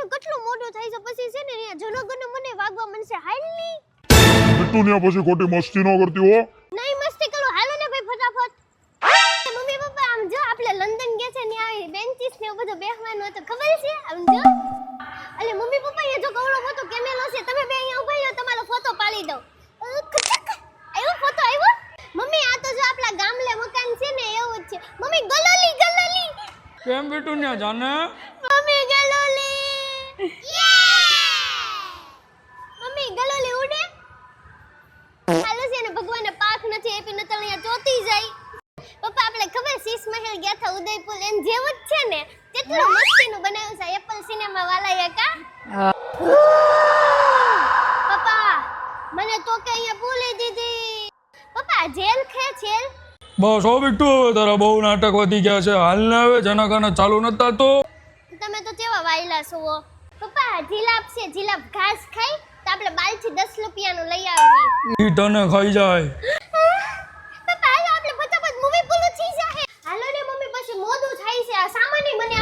હાલો કેટલું મોડું થાય છે પછી છે ને અહીંયા જનગણ મને વાગવા મનશે હાલ ની તું ને પછી ખોટી મસ્તી ન કરતી હો. નહીં મસ્તી કરો હાલો ને ભાઈ ફટાફટ મમ્મી પપ્પા આમ જો આપણે લંડન ગયા છે ને આ બેન્ચીસ ને એવું બધું બેહવાનું હતું ખબર છે આમ જો અલે મમ્મી પપ્પા એ જો કવળો મોટો કેમેરો છે તમે બે અહીંયા ઊભા રહ્યો તમારો ફોટો પાડી દઉં આવ્યો ફોટો આવ્યો મમ્મી આ તો જો આપણા ગામલે મકાન છે ને એવું જ છે મમ્મી ગલોલી કેમ બેટું ને જાને મમ્મી ગલોલી મમ્મી ગલોલી ઉડે હાલો છે ને ભગવાનને પાખ નથી આપી નતર અહીંયા ચોતી જાય પપ્પા આપણે ખબર શીશ મહેલ ગયા હતા ઉદયપુર એમ જેવું જ છે ને કેટલું મસ્તીનું બનાવ્યું છે એપલ સિનેમા વાળાએ કા પપ્પા મને તો કે અહીંયા ભૂલી દીધી પપ્પા જેલ ખે જેલ બસ હો બેટું હવે તારા બહુ નાટક વધી ગયા છે હાલ ને હવે જનાકાના ચાલુ નતા તો તમે તો કેવા વાયલા છો પપ્પા જીલાપ છે જીલાપ ઘાસ ખાઈ તો આપણે બાલથી 10 રૂપિયાનું લઈ આવી ઈ તને ખાઈ જાય પપ્પા હાલો આપણે ફટાફટ મૂવી પૂરું થઈ જાહે હાલો ને મમ્મી પછી મોડું થાય છે આ સામાન મને